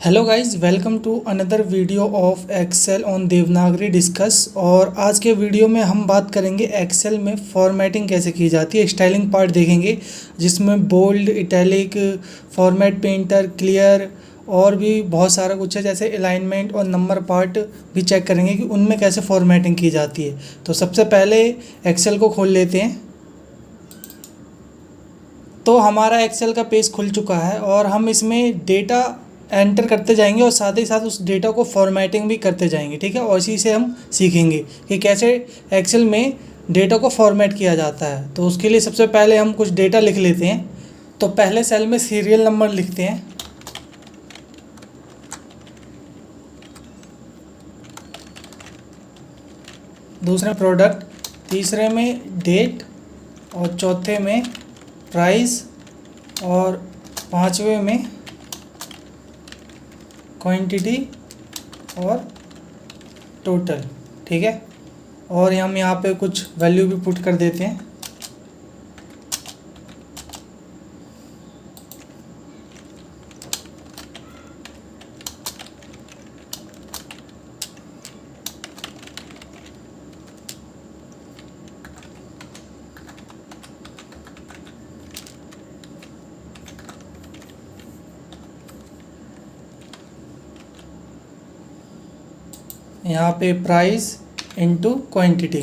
Hello guys, welcome to another video of Excel on Devanagari discuss. और आज के video में हम बात करेंगे एक्सेल में फॉर्मेटिंग कैसे की जाती है। स्टाइलिंग पार्ट देखेंगे जिसमें bold, italic, format painter, clear और भी बहुत सारा कुछ है, जैसे अलाइनमेंट और नंबर पार्ट भी चेक करेंगे कि उनमें कैसे फॉर्मेटिंग की जाती है। तो सबसे पहले एक्सेल को खोल लेते हैं। तो हमारा एक्सेल का पेज खुल चुका है और हम इसमें डेटा एंटर करते जाएंगे और साथ ही साथ उस डेटा को फॉर्मेटिंग भी करते जाएंगे। ठीक है, और इसी से हम सीखेंगे कि कैसे एक्सेल में डेटा को फॉर्मेट किया जाता है। तो उसके लिए सबसे पहले हम कुछ डेटा लिख लेते हैं। तो पहले सेल में सीरियल नंबर लिखते हैं, दूसरे प्रोडक्ट, तीसरे में डेट और चौथे में प्राइस और पांचवे में क्वांटिटी और टोटल। ठीक है, और हम यहाँ पे कुछ वैल्यू भी पुट कर देते हैं। यहाँ पे प्राइस इनटू क्वांटिटी,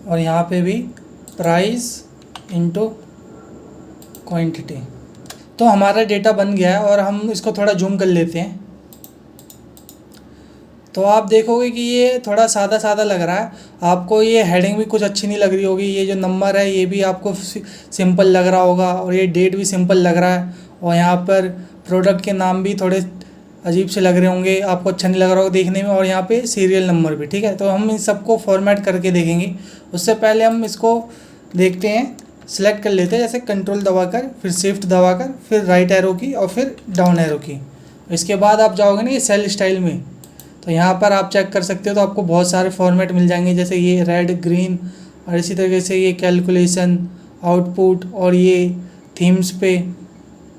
और यहाँ पे भी प्राइस इनटू क्वांटिटी। तो हमारा डेटा बन गया है और हम इसको थोड़ा जूम कर लेते हैं। तो आप देखोगे कि ये थोड़ा सादा सादा लग रहा है आपको। ये हेडिंग भी कुछ अच्छी नहीं लग रही होगी। ये जो नंबर है ये भी आपको सिंपल लग रहा होगा और ये डेट भी सिंपल लग रहा है। और यहाँ पर प्रोडक्ट के नाम भी थोड़े अजीब से लग रहे होंगे, आपको अच्छा नहीं लग रहा होगा देखने में। और यहाँ पे सीरियल नंबर भी। ठीक है, तो हम इन सबको फॉर्मेट करके देखेंगे। उससे पहले हम इसको देखते हैं, सिलेक्ट कर लेते हैं, जैसे कंट्रोल दबाकर, फिर शिफ्ट दबाकर, फिर राइट एरो की और फिर डाउन एरो की। इसके बाद आप जाओगे ना ये सेल स्टाइल में, तो यहाँ पर आप चेक कर सकते हो। तो आपको बहुत सारे फॉर्मेट मिल जाएंगे, जैसे ये रेड, ग्रीन, और इसी तरीके से ये कैलकुलेशन, आउटपुट, और ये थीम्स पे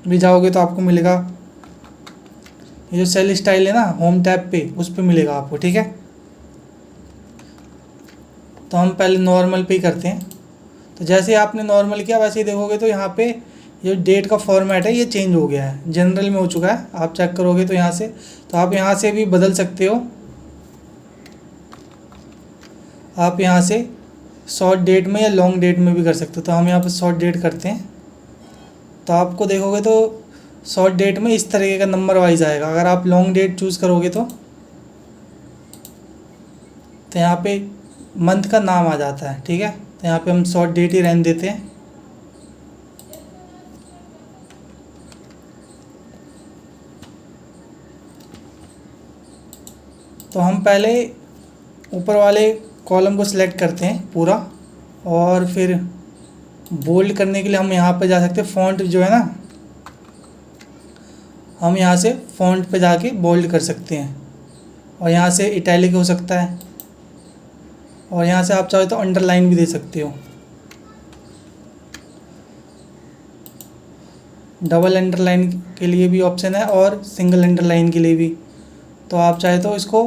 भी जाओगे तो आपको मिलेगा। ये जो सेल स्टाइल है ना, होम टैब पे, उस पर मिलेगा आपको। ठीक है, तो हम पहले नॉर्मल पे ही करते हैं। तो जैसे आपने नॉर्मल किया वैसे ही देखोगे तो यहाँ पे ये डेट का फॉर्मेट है ये चेंज हो गया है, जनरल में हो चुका है। आप चेक करोगे तो यहाँ से, तो आप यहाँ से भी बदल सकते हो। आप यहाँ से शॉर्ट डेट में या लॉन्ग डेट में भी कर सकते हो। तो हम यहाँ पे शॉर्ट डेट करते हैं। तो आपको देखोगे तो शॉर्ट डेट में इस तरीके का नंबर वाइज आएगा। अगर आप लॉन्ग डेट चूज़ करोगे तो यहाँ पे मंथ का नाम आ जाता है। ठीक है, तो यहाँ पे हम शॉर्ट डेट ही रहने देते हैं। तो हम पहले ऊपर वाले कॉलम को सिलेक्ट करते हैं पूरा, और फिर बोल्ड करने के लिए हम यहाँ पे जा सकते हैं। फ़ॉन्ट जो है ना, हम यहाँ से फ़ॉन्ट पे जाके बोल्ड कर सकते हैं, और यहाँ से इटैलिक हो सकता है, और यहाँ से आप चाहो तो अंडरलाइन भी दे सकते हो। डबल अंडरलाइन के लिए भी ऑप्शन है और सिंगल अंडरलाइन के लिए भी। तो आप चाहे तो इसको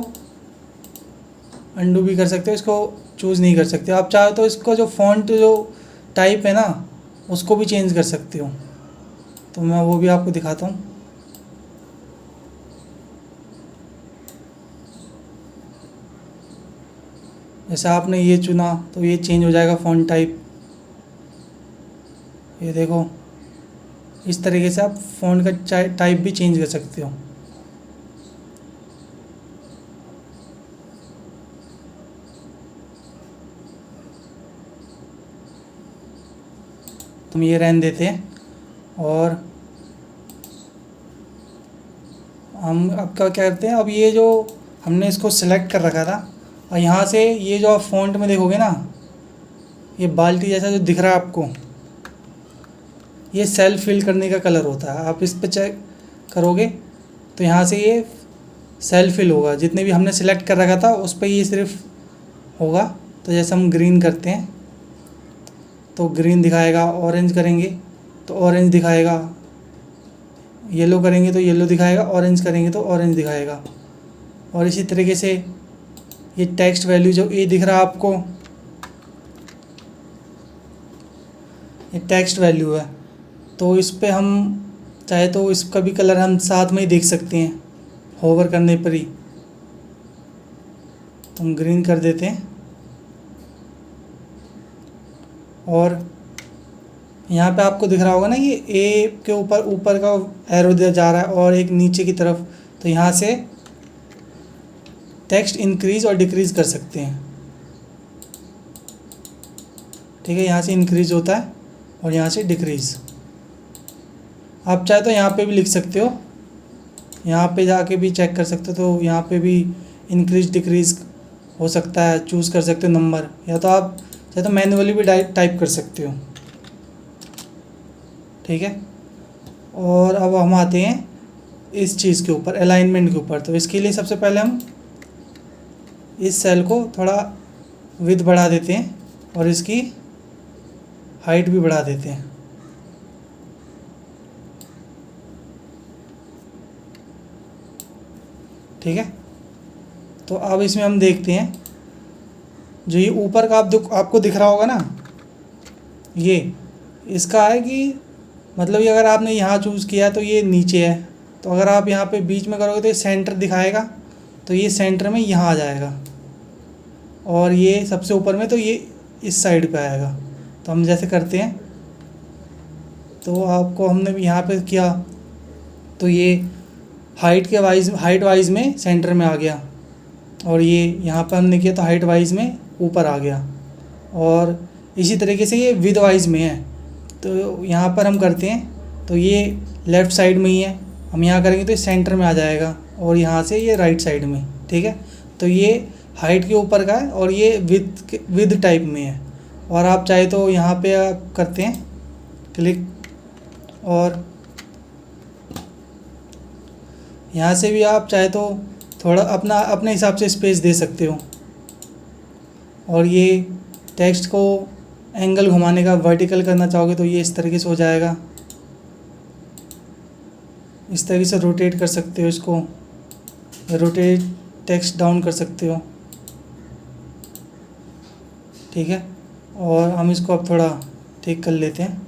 अंडू भी कर सकते हो, इसको चूज़ नहीं कर सकते। आप चाहे तो इसको जो फ़ॉन्ट जो टाइप है ना उसको भी चेंज कर सकते हो। तो मैं वो भी आपको दिखाता हूँ। जैसे आपने ये चुना तो ये चेंज हो जाएगा फ़ॉन्ट टाइप। ये देखो, इस तरीके से आप फ़ॉन्ट का टाइप भी चेंज कर सकते हो। हम ये रहने देते हैं और हम अब क्या करते हैं। अब ये जो हमने इसको सिलेक्ट कर रखा था, और यहाँ से ये जो आप फ़ॉन्ट में देखोगे ना, ये बाल्टी जैसा जो दिख रहा है आपको, ये सेल फिल करने का कलर होता है। आप इस पे चेक करोगे तो यहाँ से ये सेल फिल होगा, जितने भी हमने सिलेक्ट कर रखा था उस पर ये सिर्फ होगा। तो जैसे हम ग्रीन करते हैं तो ग्रीन दिखाएगा, ऑरेंज करेंगे तो ऑरेंज दिखाएगा, येलो करेंगे तो येलो दिखाएगा, ऑरेंज करेंगे तो ऑरेंज दिखाएगा। और इसी तरीके से ये टेक्स्ट वैल्यू जो ए दिख रहा है आपको, ये टेक्स्ट वैल्यू है। तो इस पे हम चाहे तो इसका भी कलर हम साथ में ही देख सकते हैं, होवर करने पर ही। तो हम ग्रीन कर देते हैं और यहाँ पे आपको दिख रहा होगा ना ये ए के ऊपर का एरो दिया जा रहा है और एक नीचे की तरफ। तो यहाँ से टेक्स्ट इंक्रीज और डिक्रीज़ कर सकते हैं। ठीक है, यहाँ से इंक्रीज होता है और यहाँ से डिक्रीज़। आप चाहे तो यहाँ पे भी लिख सकते हो, यहाँ पे जाके भी चेक कर सकते हो। तो यहाँ पे भी इंक्रीज डिक्रीज़ हो सकता है, चूज़ कर सकते हो नंबर, या तो आप चाहे तो मैन्युअली भी टाइप कर सकते हो। ठीक है, और अब हम आते हैं इस चीज़ के ऊपर, अलाइनमेंट के ऊपर। तो इसके लिए सबसे पहले हम इस सेल को थोड़ा विड्थ बढ़ा देते हैं और इसकी हाइट भी बढ़ा देते हैं। ठीक है, तो अब इसमें हम देखते हैं जो ये ऊपर का आपको दिख रहा होगा ना, ये इसका है कि मतलब ये अगर आपने यहाँ चूज़ किया तो ये नीचे है। तो अगर आप यहाँ पे बीच में करोगे तो ये सेंटर दिखाएगा, तो ये सेंटर में यहाँ आ जाएगा। और ये सबसे ऊपर में तो ये इस साइड पे आएगा। तो हम जैसे करते हैं तो आपको हमने भी यहाँ पे किया तो ये हाइट वाइज में सेंटर में आ गया, और ये यहाँ पर हमने किया तो हाइट वाइज में ऊपर आ गया। और इसी तरीके से ये विड्थ वाइज में है। तो यहाँ पर हम करते हैं तो ये लेफ़्ट साइड में ही है, हम यहाँ करेंगे तो ये सेंटर में आ जाएगा, और यहाँ से ये राइट साइड में। ठीक है, तो ये हाइट के ऊपर का है और ये विड्थ टाइप में है। और आप चाहे तो यहाँ पे आप करते हैं क्लिक, और यहाँ से भी आप चाहे तो थोड़ा अपने हिसाब से स्पेस दे सकते हो। और ये टेक्स्ट को एंगल घुमाने का वर्टिकल करना चाहोगे तो ये इस तरीके से हो जाएगा। इस तरीके से रोटेट कर सकते हो इसको, रोटेट टेक्स्ट डाउन कर सकते हो। ठीक है, और हम इसको अब थोड़ा ठीक कर लेते हैं।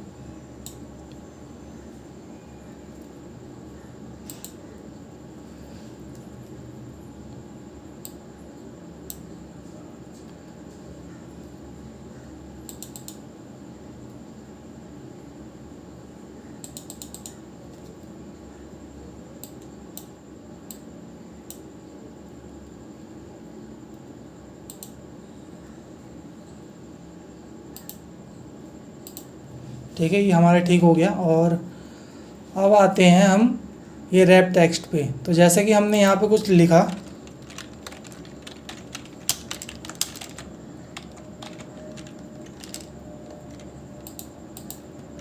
ठीक है, ये हमारा ठीक हो गया। और अब आते हैं हम ये रैप टेक्स्ट पे। तो जैसे कि हमने यहाँ पे कुछ लिखा,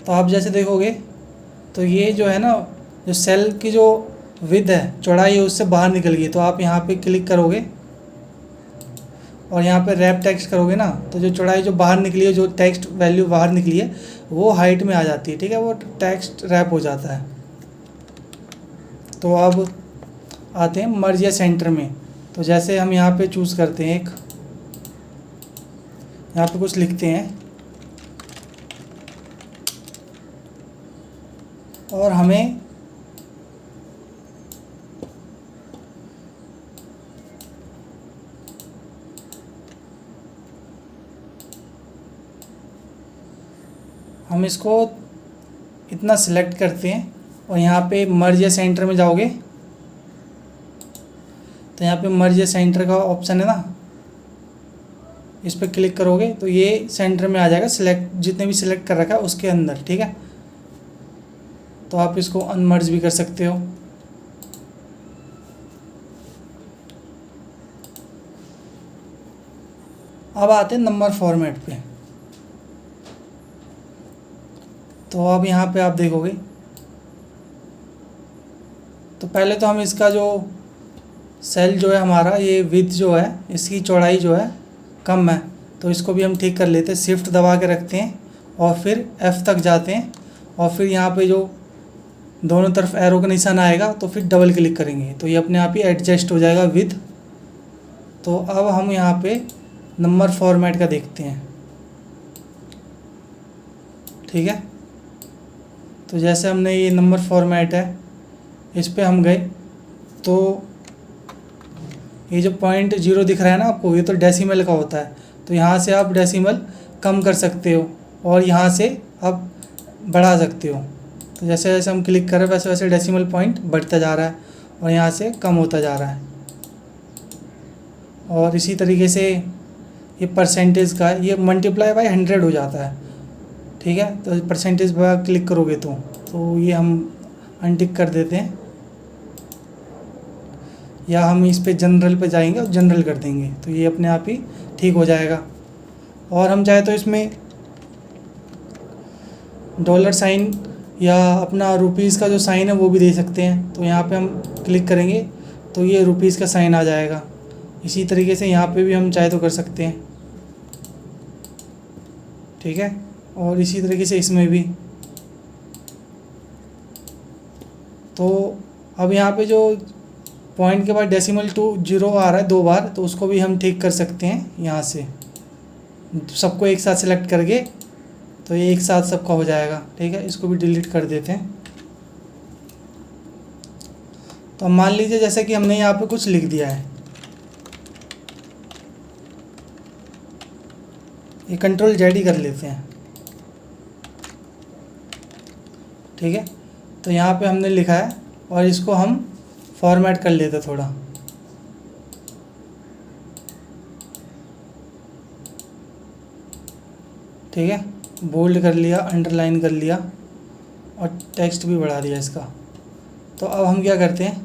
तो आप जैसे देखोगे तो ये जो है ना, जो सेल की जो विड्थ है, चौड़ाई है, उससे बाहर निकल गई। तो आप यहाँ पे क्लिक करोगे और यहाँ पे रैप टेक्स्ट करोगे ना, तो जो चौड़ाई जो बाहर निकली है, जो टेक्स्ट वैल्यू बाहर निकली है, वो हाइट में आ जाती है। ठीक है, वो टेक्स्ट रैप हो जाता है। तो अब आते हैं मर्ज या सेंटर में। तो जैसे हम यहाँ पे चूज़ करते हैं, एक यहाँ पे कुछ लिखते हैं और हमें इसको इतना सिलेक्ट करते हैं और यहाँ पे मर्ज या सेंटर में जाओगे तो यहाँ पे मर्ज या सेंटर का ऑप्शन है ना, इस पर क्लिक करोगे तो ये सेंटर में आ जाएगा, सिलेक्ट जितने भी सिलेक्ट कर रखा है उसके अंदर। ठीक है, तो आप इसको अनमर्ज भी कर सकते हो। अब आते हैं नंबर फॉर्मेट पे। तो अब यहाँ पे आप देखोगे तो पहले तो हम इसका जो सेल जो है हमारा, ये विड्थ जो है इसकी चौड़ाई जो है कम है, तो इसको भी हम ठीक कर लेते हैं। शिफ्ट दबा के रखते हैं और फिर F तक जाते हैं और फिर यहाँ पे जो दोनों तरफ एरो का निशान आएगा तो फिर डबल क्लिक करेंगे तो ये अपने आप ही एडजस्ट हो जाएगा विद। तो अब हम यहाँ पे नंबर फॉर्मेट का देखते हैं, ठीक है। तो जैसे हमने ये नंबर फॉर्मेट है इस पे हम गए तो ये जो 0.0 दिख रहा है ना आपको, ये तो डेसिमल का होता है, तो यहाँ से आप डेसिमल कम कर सकते हो और यहाँ से आप बढ़ा सकते हो। तो जैसे जैसे हम क्लिक करें वैसे वैसे डेसिमल पॉइंट बढ़ता जा रहा है और यहाँ से कम होता जा रहा है। और इसी तरीके से ये परसेंटेज का ये मल्टीप्लाई बाय 100 हो जाता है, ठीक है। तो परसेंटेज पर क्लिक करोगे तो ये हम अनटिक कर देते हैं, या हम इस पे जनरल पे जाएंगे और जनरल कर देंगे तो ये अपने आप ही ठीक हो जाएगा। और हम चाहे तो इसमें डॉलर साइन या अपना रुपीज़ का जो साइन है वो भी दे सकते हैं। तो यहाँ पे हम क्लिक करेंगे तो ये रुपीज़ का साइन आ जाएगा। इसी तरीके से यहाँ पे भी हम चाहे तो कर सकते हैं, ठीक है। और इसी तरीके से इसमें भी। तो अब यहाँ पे जो पॉइंट के बाद डेसिमल 0 आ रहा है 2 बार, तो उसको भी हम ठीक कर सकते हैं यहाँ से, सबको एक साथ सेलेक्ट करके तो ये एक साथ सबका हो जाएगा, ठीक है। इसको भी डिलीट कर देते हैं। तो मान लीजिए जैसे कि हमने यहाँ पे कुछ लिख दिया है, ये कंट्रोल जेड ही कर लेते हैं, ठीक है। तो यहाँ पे हमने लिखा है और इसको हम फॉर्मेट कर लेते थोड़ा, ठीक है। बोल्ड कर लिया, अंडरलाइन कर लिया और टेक्स्ट भी बढ़ा दिया इसका। तो अब हम क्या करते हैं,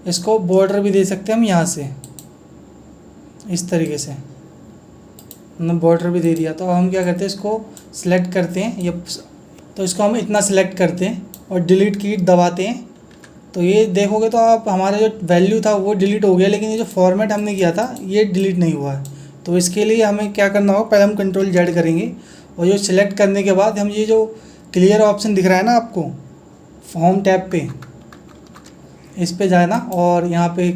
इसको बॉर्डर भी दे सकते हैं हम यहाँ से, इस तरीके से हमने बॉर्डर भी दे दिया। तो अब हम क्या करते हैं, इसको सिलेक्ट करते हैं ये, तो इसको हम इतना सिलेक्ट करते हैं और डिलीट की दबाते हैं। तो ये देखोगे तो आप हमारा जो वैल्यू था वो डिलीट हो गया, लेकिन ये जो फॉर्मेट हमने किया था ये डिलीट नहीं हुआ है। तो इसके लिए हमें क्या करना होगा, पहले हम कंट्रोल जेड करेंगे और जो सिलेक्ट करने के बाद हम ये जो क्लियर ऑप्शन दिख रहा है ना आपको होम टैब पे, इस पे जाना और यहाँ पे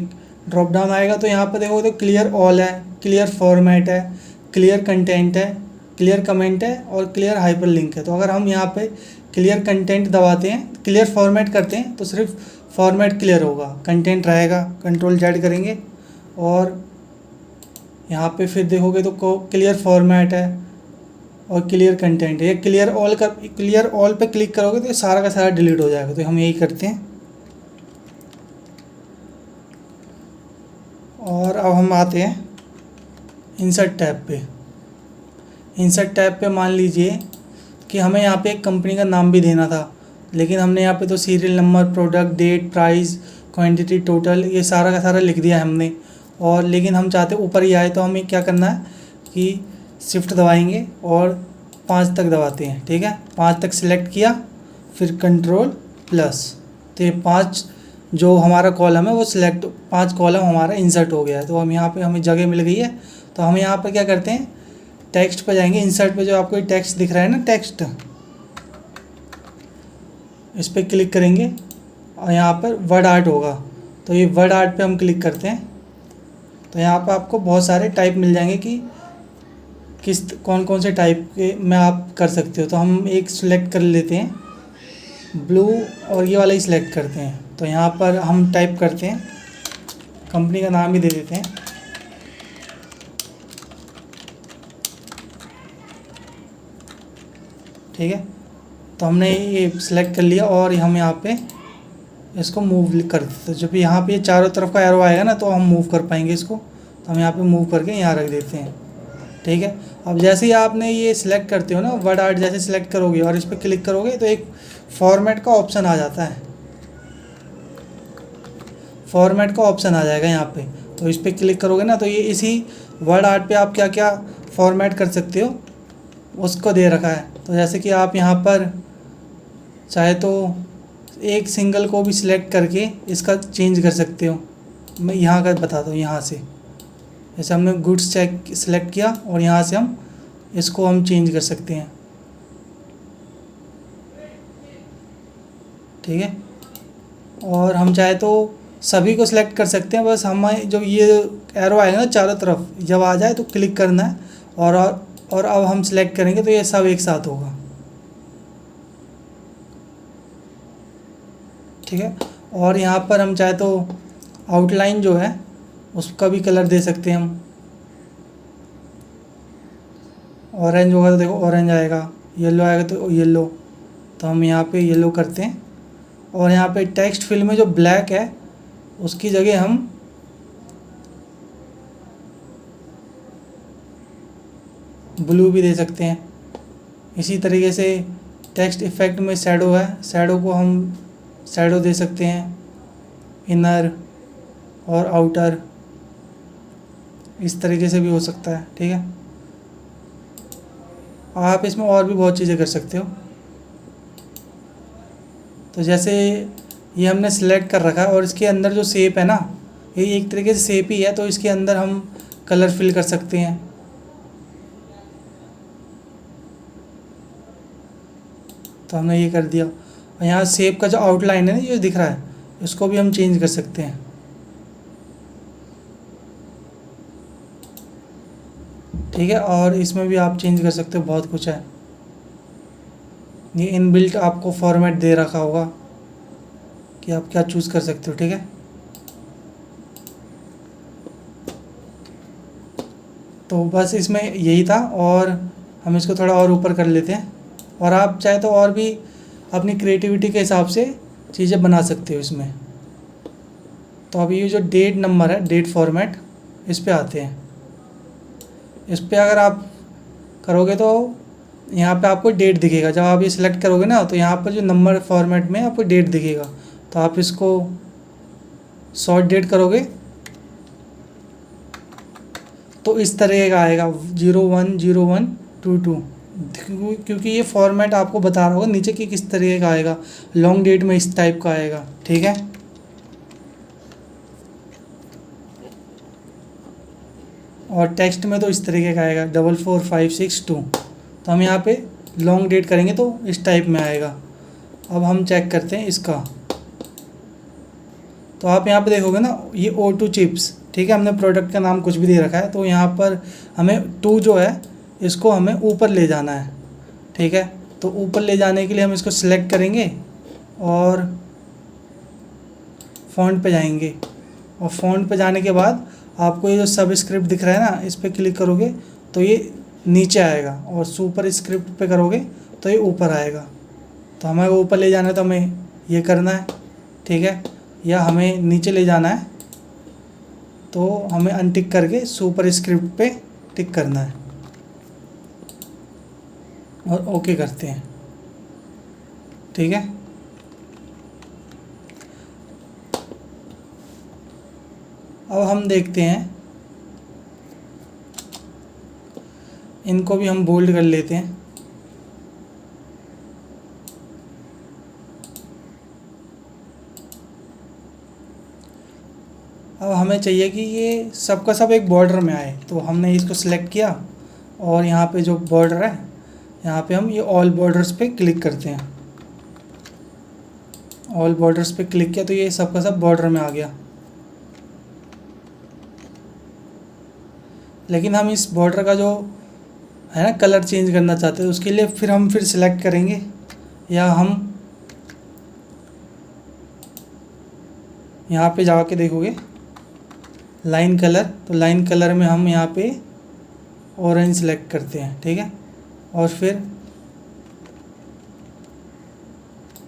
ड्रॉप डाउन आएगा। तो यहाँ पे देखोगे तो क्लियर ऑल है, क्लियर फॉर्मेट है, क्लियर कंटेंट है, क्लियर कमेंट है और क्लियर हाइपर लिंक है। तो अगर हम यहाँ पे क्लियर कंटेंट दबाते हैं, क्लियर फॉर्मेट करते हैं तो सिर्फ फॉर्मेट क्लियर होगा, कंटेंट रहेगा। कंट्रोल जेड करेंगे और यहाँ पे फिर देखोगे तो क्लियर फॉर्मेट है और क्लियर कंटेंट है। क्लियर ऑल पे क्लिक करोगे तो सारा का सारा डिलीट हो जाएगा। तो हम यही करते हैं। और अब हम आते हैं इंसर्ट टैब पे। इंसर्ट टैब पे मान लीजिए कि हमें यहाँ पे एक कंपनी का नाम भी देना था, लेकिन हमने यहाँ पे तो serial number, product, date, price, quantity, total ये सारा का सारा लिख दिया है हमने। और लेकिन हम चाहते ऊपर ही आए, तो हमें क्या करना है कि शिफ्ट दबाएंगे और 5 तक दबाते हैं, ठीक है। 5 तक सिलेक्ट किया, फिर कंट्रोल प्लस, तो ये 5 जो हमारा कॉलम है वो सिलेक्ट, 5 कॉलम हमारा इंसर्ट हो गया है। तो हम यहाँ पे हमें जगह मिल गई है। तो हम यहाँ पर क्या करते हैं, टेक्स्ट पे जाएंगे, इंसर्ट पे जो आपको टेक्स्ट दिख रहा है ना, टेक्स्ट, इस पर क्लिक करेंगे और यहाँ पर वर्ड आर्ट होगा। तो ये वर्ड आर्ट पे हम क्लिक करते हैं। तो यहाँ पर आपको बहुत सारे टाइप मिल जाएंगे कि कौन कौन से टाइप के में आप कर सकते हो। तो हम एक सिलेक्ट कर लेते हैं, ब्लू, और ये वाला ही सिलेक्ट करते हैं। तो यहाँ पर हम टाइप करते हैं, कंपनी का नाम ही दे देते हैं, ठीक है। तो हमने ये सिलेक्ट कर लिया और हम यहाँ पे इसको मूव कर देते हैं। जब यहाँ पे चारों तरफ का एरो आएगा ना तो हम मूव कर पाएंगे इसको। तो हम यहाँ पे मूव करके यहाँ रख देते हैं, ठीक है। अब जैसे ही आपने ये सिलेक्ट करते हो ना, वर्ड आर्ट जैसे सिलेक्ट करोगे और इस पर क्लिक करोगे तो एक फॉर्मेट का ऑप्शन आ जाता है, फॉर्मेट का ऑप्शन आ जाएगा यहाँ पे। तो इस पर क्लिक करोगे ना तो ये इसी वर्ड आर्ट पे आप क्या क्या फॉर्मेट कर सकते हो उसको दे रखा है। तो जैसे कि आप यहाँ पर चाहे तो एक सिंगल को भी सिलेक्ट करके इसका चेंज कर सकते हो। मैं यहाँ का बताता हूँ। यहाँ से जैसे हमने गुड्स चेक सिलेक्ट किया और यहाँ से हम इसको हम चेंज कर सकते हैं, ठीक है। और हम चाहे तो सभी को सिलेक्ट कर सकते हैं, बस हमें जो ये एरो आएगा ना चारों तरफ, जब आ जाए तो क्लिक करना है और अब हम सिलेक्ट करेंगे तो ये सब एक साथ होगा, ठीक है। और यहाँ पर हम चाहे तो आउटलाइन जो है उसका भी कलर दे सकते हैं हम। ऑरेंज होगा तो देखो ऑरेंज आएगा, येलो आएगा तो येलो, तो हम यहाँ पे येलो करते हैं। और यहाँ पे टेक्स्ट फील्ड में जो ब्लैक है उसकी जगह हम ब्लू भी दे सकते हैं। इसी तरीके से टेक्स्ट इफेक्ट में शैडो है, शैडो को हम शैडो दे सकते हैं, इनर और आउटर, इस तरीके से भी हो सकता है, ठीक है। आप इसमें और भी बहुत चीज़ें कर सकते हो। तो जैसे ये हमने सेलेक्ट कर रखा है और इसके अंदर जो शेप है ना, ये एक तरीके से शेप ही है, तो इसके अंदर हम कलर फिल कर सकते हैं। तो हमने ये कर दिया। और यहाँ शेप का जो आउटलाइन है ना ये दिख रहा है, इसको भी हम चेंज कर सकते हैं, ठीक है। और इसमें भी आप चेंज कर सकते हो, बहुत कुछ है। ये इनबिल्ट आपको फॉर्मेट दे रखा होगा कि आप क्या चूज़ कर सकते हो, ठीक है। तो बस इसमें यही था, और हम इसको थोड़ा और ऊपर कर लेते हैं। और आप चाहे तो और भी अपनी क्रिएटिविटी के हिसाब से चीज़ें बना सकते हो इसमें। तो अभी ये जो डेट नंबर है, डेट फॉर्मेट, इस पे आते हैं। इस पे अगर आप करोगे तो यहाँ पे आपको डेट दिखेगा। जब आप ये सिलेक्ट करोगे ना तो यहाँ पर जो नंबर फॉर्मेट में आपको डेट दिखेगा। तो आप इसको शॉर्ट डेट करोगे तो इस तरह का आएगा 010122, क्योंकि ये फॉर्मेट आपको बता रहा होगा नीचे कि किस तरह का आएगा। लॉन्ग डेट में इस टाइप का आएगा, ठीक है। और टेक्स्ट में तो इस तरीके का आएगा 44562। तो हम यहाँ पे लॉन्ग डेट करेंगे तो इस टाइप में आएगा। अब हम चेक करते हैं इसका। तो आप यहाँ पे देखोगे ना ये O2 चिप्स, ठीक है। हमने प्रोडक्ट का नाम कुछ भी दे रखा है। तो यहाँ पर हमें 2 जो है इसको हमें ऊपर ले जाना है, ठीक है। तो ऊपर ले जाने के लिए हम इसको सिलेक्ट करेंगे और फ़ॉन्ट पे जाएंगे। और फ़ॉन्ट पे जाने के बाद आपको ये जो सबस्क्रिप्ट दिख रहा है ना, इस पर क्लिक करोगे तो ये नीचे आएगा, और सुपर स्क्रिप्ट पे करोगे तो ये ऊपर आएगा। तो हमें ऊपर ले जाना है तो हमें ये करना है, ठीक है। या हमें नीचे ले जाना है तो हमें अनटिक करके सुपर स्क्रिप्ट पे टिक करना है और ओके करते हैं, ठीक है। अब हम देखते हैं, इनको भी हम बोल्ड कर लेते हैं। अब हमें चाहिए कि ये सबका सब एक बॉर्डर में आए। तो हमने इसको सिलेक्ट किया और यहाँ पे जो बॉर्डर है यहाँ पे हम ये ऑल बॉर्डर्स पे क्लिक करते हैं। ऑल बॉर्डर्स पे क्लिक किया तो ये सबका सब बॉर्डर में आ गया। लेकिन हम इस बॉर्डर का जो है ना कलर चेंज करना चाहते हैं, उसके लिए फिर हम सिलेक्ट करेंगे, या हम यहाँ पे जाके देखोगे लाइन कलर, तो लाइन कलर में हम यहाँ पे ऑरेंज सेलेक्ट करते हैं, ठीक है। और फिर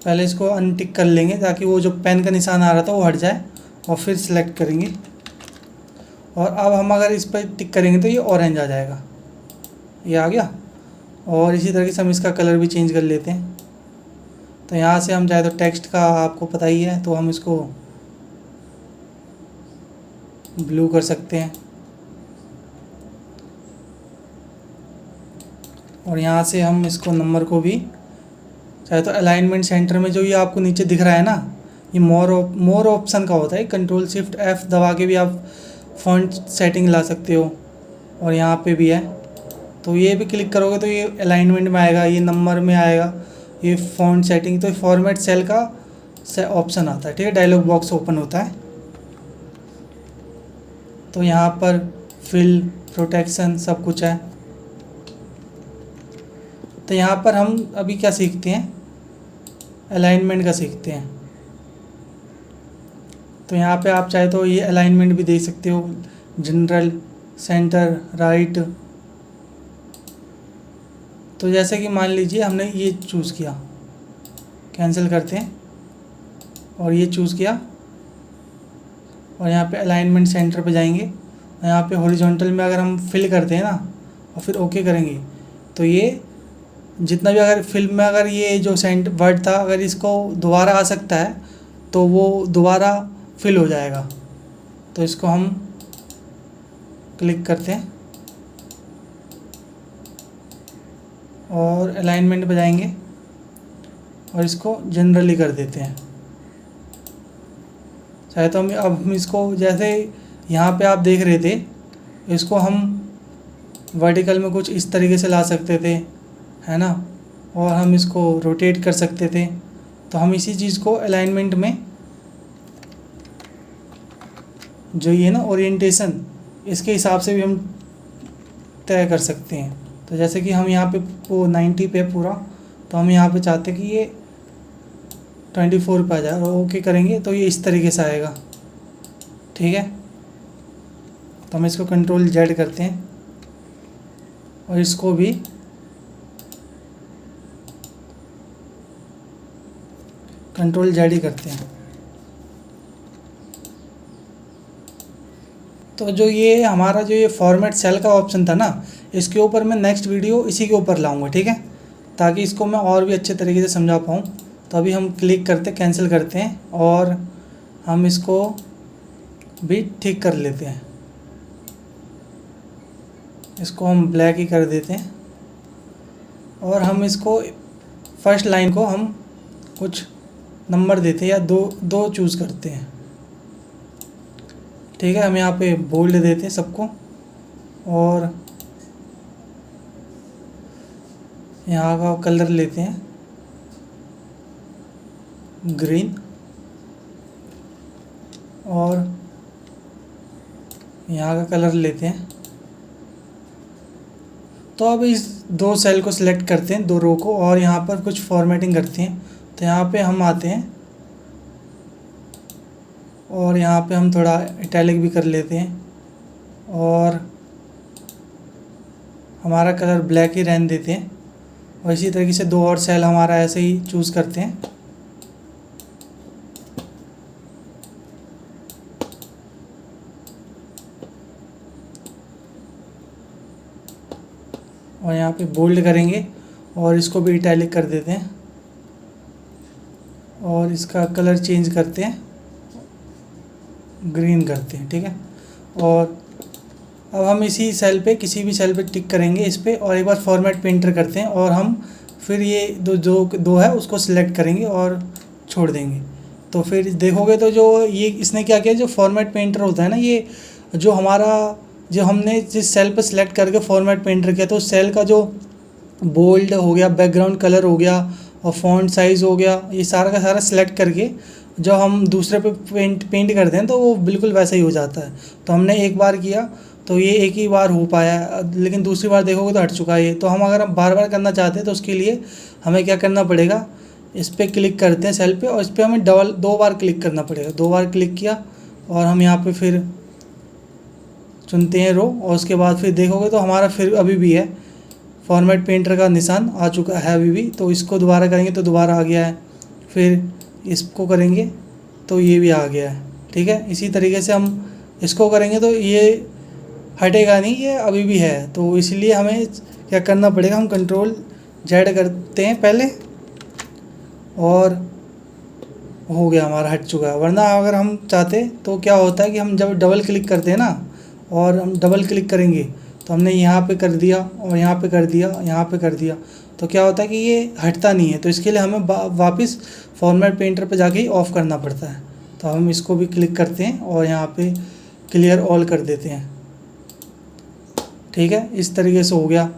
पहले इसको अनटिक कर लेंगे ताकि वो जो पेन का निशान आ रहा था वो हट जाए, और फिर सिलेक्ट करेंगे। और अब हम अगर इस पर टिक करेंगे तो ये ऑरेंज आ जाएगा, ये आ गया। और इसी तरीके से हम इसका कलर भी चेंज कर लेते हैं। तो यहाँ से हम चाहे तो टेक्स्ट का आपको पता ही है, तो हम इसको ब्लू कर सकते हैं। और यहाँ से हम इसको नंबर को भी चाहे तो अलाइनमेंट सेंटर में जो ये आपको नीचे दिख रहा है ना, ये मोर ऑप्शन का होता है। कंट्रोल शिफ्ट F दबा के भी आप फ़ॉन्ट सेटिंग ला सकते हो। और यहाँ पे भी है, तो ये भी क्लिक करोगे तो ये अलाइनमेंट में आएगा, ये नंबर में आएगा, ये फ़ॉन्ट सेटिंग, तो फॉर्मेट सेल का ऑप्शन आता है। ठीक है, डायलॉग बॉक्स ओपन होता है। तो यहाँ पर फिल, प्रोटेक्शन सब कुछ है। तो यहाँ पर हम अभी क्या सीखते हैं, अलाइनमेंट का सीखते हैं। तो यहाँ पे आप चाहे तो ये अलाइनमेंट भी दे सकते हो, जनरल, सेंटर, राइट। तो जैसे कि मान लीजिए हमने ये चूज़ किया, कैंसिल करते हैं और ये चूज़ किया और यहाँ पे अलाइनमेंट सेंटर पे जाएंगे। और यहाँ पे हॉरिजॉन्टल में अगर हम फिल करते हैं ना और फिर ओके करेंगे तो ये जितना भी अगर फिल्म में अगर ये जो सेंट वर्ड था अगर इसको दोबारा आ सकता है तो वो दोबारा फिल हो जाएगा। तो इसको हम क्लिक करते हैं और अलाइनमेंट पे जाएंगे और इसको जनरली कर देते हैं। चाहे तो हम इसको जैसे यहाँ पे आप देख रहे थे, इसको हम वर्टिकल में कुछ इस तरीके से ला सकते थे, है ना, और हम इसको रोटेट कर सकते थे। तो हम इसी चीज़ को अलाइनमेंट में जो ये ना ओरिएंटेशन, इसके हिसाब से भी हम तय कर सकते हैं। तो जैसे कि हम यहाँ पे वो 90 पे पूरा, तो हम यहाँ पे चाहते हैं कि ये 24 पे आ जाए और ओके करेंगे तो ये इस तरीके से आएगा। ठीक है, तो हम इसको कंट्रोल Z करते हैं और इसको भी कंट्रोल Z ही करते हैं। तो जो ये हमारा जो ये फॉर्मेट सेल का ऑप्शन था ना, इसके ऊपर मैं नेक्स्ट वीडियो इसी के ऊपर लाऊंगा। ठीक है, ताकि इसको मैं और भी अच्छे तरीके से समझा पाऊँ। तो अभी हम क्लिक करते, कैंसिल करते हैं और हम इसको भी ठीक कर लेते हैं। इसको हम ब्लैक ही कर देते हैं और हम इसको फर्स्ट लाइन को हम कुछ नंबर देते हैं या दो चूज़ करते हैं। ठीक है, हम यहाँ पे बोल्ड देते हैं सबको और यहाँ का कलर लेते हैं ग्रीन और यहाँ का कलर लेते हैं। तो अब इस दो सेल को सिलेक्ट करते हैं, दो रो को, और यहाँ पर कुछ फॉर्मेटिंग करते हैं। तो यहाँ पे हम आते हैं और यहाँ पे हम थोड़ा इटैलिक भी कर लेते हैं और हमारा कलर ब्लैक ही रहने देते हैं। और इसी तरीके से दो और सेल हमारा ऐसे ही चूज़ करते हैं। और यहाँ पे बोल्ड करेंगे और इसको भी इटैलिक कर देते हैं और इसका कलर चेंज करते हैं, ग्रीन करते हैं। ठीक है, और अब हम इसी सेल पे, किसी भी सेल पे टिक करेंगे इस पर और एक बार फॉर्मेट पे एंटर करते हैं और हम फिर ये दो है उसको सिलेक्ट करेंगे और छोड़ देंगे। तो फिर देखोगे तो जो ये इसने क्या किया, जो फॉर्मेट पे एंटर होता है ना, ये जो हमारा जो हमने जिस सेल पे सिलेक्ट करके फॉर्मेट पे एंटर किया तो उस सेल का जो बोल्ड हो गया, बैकग्राउंड कलर हो गया और फॉन्ट साइज़ हो गया, ये सारा का सारा सिलेक्ट करके जो हम दूसरे पे पेंट करते हैं तो वो बिल्कुल वैसा ही हो जाता है। तो हमने एक बार किया तो ये एक ही बार हो पाया, लेकिन दूसरी बार देखोगे तो हट चुका है ये। तो हम अगर बार बार करना चाहते हैं तो उसके लिए हमें क्या करना पड़ेगा, इस पर क्लिक करते हैं सेल पे और इस पर हमें दो बार क्लिक करना पड़ेगा। दो बार क्लिक किया और हम यहाँ पे फिर चुनते हैं रो और उसके बाद फिर देखोगे तो हमारा फिर अभी भी है फॉर्मेट पेंटर का निशान आ चुका है अभी भी। तो इसको दोबारा करेंगे तो दोबारा आ गया है, फिर इसको करेंगे तो ये भी आ गया है। ठीक है, इसी तरीके से हम इसको करेंगे तो ये हटेगा नहीं, ये अभी भी है। तो इसलिए हमें क्या करना पड़ेगा, हम कंट्रोल Z करते हैं पहले और हो गया, हमारा हट चुका है। वरना अगर हम चाहते तो क्या होता है कि हम जब डबल क्लिक करते हैं ना और हम डबल क्लिक करेंगे तो हमने यहाँ पे कर दिया और यहाँ पे कर दिया, यहाँ पे कर दिया, तो क्या होता है कि ये हटता नहीं है। तो इसके लिए हमें वापस फॉर्मेट पेंटर पे जाके ही ऑफ़ करना पड़ता है। तो हम इसको भी क्लिक करते हैं और यहाँ पे क्लियर ऑल कर देते हैं। ठीक है, इस तरीके से हो गया।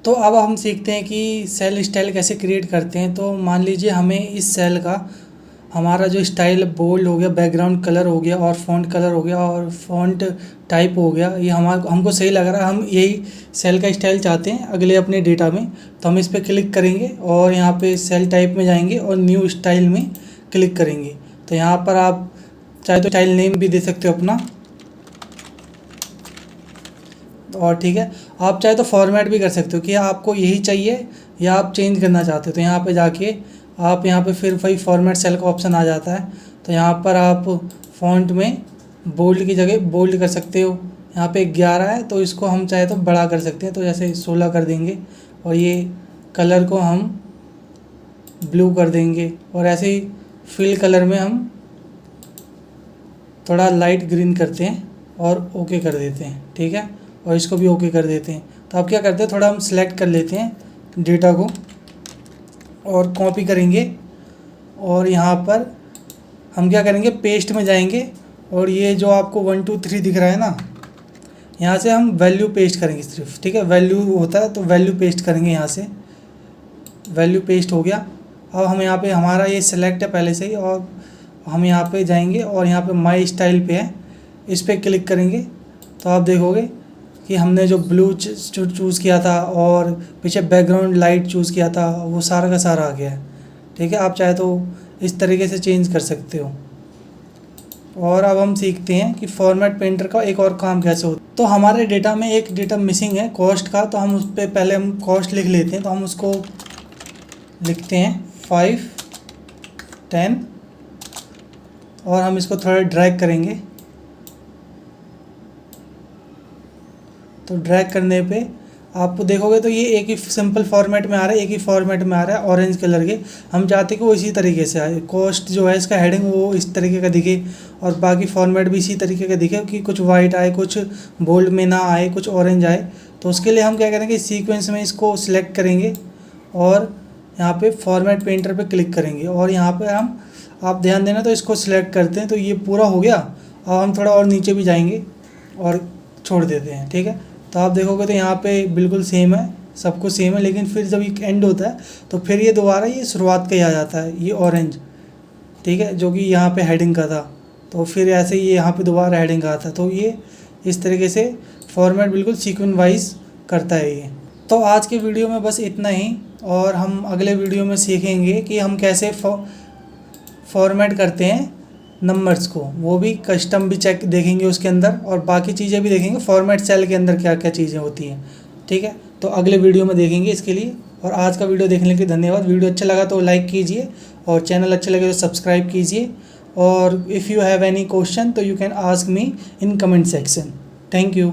तो अब हम सीखते हैं कि सेल स्टाइल कैसे क्रिएट करते हैं। तो मान लीजिए हमें इस सेल का हमारा जो स्टाइल बोल्ड हो गया, बैकग्राउंड कलर हो गया और फ़ॉन्ट कलर हो गया और फ़ॉन्ट टाइप हो गया, ये हमको सही लग रहा है, हम यही सेल का स्टाइल चाहते हैं अगले अपने डेटा में। तो हम इस पर क्लिक करेंगे और यहाँ पे सेल टाइप में जाएंगे और न्यू स्टाइल में क्लिक करेंगे। तो यहाँ पर आप चाहे तो स्टाइल नेम भी दे सकते हो अपना, और ठीक है, आप चाहे तो फॉर्मेट भी कर सकते हो कि आपको यही चाहिए या आप चेंज करना चाहते हो। तो यहाँ पे जाके आप यहाँ पे फिर वही फॉर्मेट सेल का ऑप्शन आ जाता है। तो यहाँ पर आप फ़ॉन्ट में बोल्ड की जगह बोल्ड कर सकते हो। यहाँ पे 11 है तो इसको हम चाहे तो बड़ा कर सकते हैं, तो जैसे 16 कर देंगे और ये कलर को हम ब्लू कर देंगे और ऐसे ही फिल कलर में हम थोड़ा लाइट ग्रीन करते हैं और ओके कर देते हैं। ठीक है, और इसको भी ओके कर देते हैं। तो अब क्या करते हैं, थोड़ा हम सिलेक्ट कर लेते हैं डेटा को और कॉपी करेंगे और यहाँ पर हम क्या करेंगे, पेस्ट में जाएंगे और ये जो आपको 1 2 3 दिख रहा है ना, यहाँ से हम वैल्यू पेस्ट करेंगे सिर्फ। ठीक है, वैल्यू होता है तो वैल्यू पेस्ट करेंगे, यहाँ से वैल्यू पेस्ट हो गया। अब हम यहाँ पे हमारा ये सिलेक्ट है पहले से ही और हम यहाँ पे जाएंगे और यहाँ पे माई स्टाइल पे है, इस पर क्लिक करेंगे। तो आप देखोगे कि हमने जो ब्लू चूज़ किया था और पीछे बैकग्राउंड लाइट चूज़ किया था वो सारा का सारा आ गया है। ठीक है, आप चाहे तो इस तरीके से चेंज कर सकते हो। और अब हम सीखते हैं कि फॉर्मेट पेंटर का एक और काम कैसे होता है। तो हमारे डेटा में एक डेटा मिसिंग है कॉस्ट का, तो हम उस पर पहले हम कॉस्ट लिख लेते हैं। तो हम उसको लिखते हैं 5 10 और हम इसको थोड़ा ड्रैग करेंगे। तो ड्रैग करने पे आपको देखोगे तो ये एक ही सिंपल फॉर्मेट में आ रहा है, एक ही फॉर्मेट में आ रहा है ऑरेंज कलर के। हम चाहते हैं कि वो इसी तरीके से आए, कॉस्ट जो है इसका हेडिंग वो इस तरीके का दिखे और बाकी फॉर्मेट भी इसी तरीके का दिखे कि कुछ वाइट आए, कुछ बोल्ड में ना आए, कुछ ऑरेंज आए। तो उसके लिए हम क्या करेंगे, सीक्वेंस में इसको सिलेक्ट करेंगे और यहाँ पे फॉर्मेट पेंटर पे क्लिक करेंगे और यहाँ पे हम, आप ध्यान देना, तो इसको सिलेक्ट करते हैं तो ये पूरा हो गया। अब हम थोड़ा और नीचे भी जाएंगे और छोड़ देते हैं। ठीक है, तो आप देखोगे तो यहाँ पे बिल्कुल सेम है, सब कुछ सेम है, लेकिन फिर जब ये एंड होता है तो फिर ये दोबारा ये शुरुआत का ही आ जाता है, ये ऑरेंज। ठीक है, जो कि यहाँ पे हेडिंग का था, तो फिर ऐसे ही यहाँ पे दोबारा हेडिंग का आता है। तो ये इस तरीके से फॉर्मेट बिल्कुल सीक्वेंस वाइज करता है ये। तो आज के वीडियो में बस इतना ही, और हम अगले वीडियो में सीखेंगे कि हम कैसे फॉर्मेट करते हैं नंबर्स को, वो भी कस्टम भी चेक देखेंगे उसके अंदर, और बाकी चीज़ें भी देखेंगे फॉर्मेट सेल के अंदर क्या क्या चीज़ें होती हैं। ठीक है, तो अगले वीडियो में देखेंगे इसके लिए। और आज का वीडियो देखने के लिए धन्यवाद। वीडियो अच्छा लगा तो लाइक कीजिए और चैनल अच्छा लगे तो सब्सक्राइब कीजिए। और if you have any question तो you can ask me in comment section. Thank you.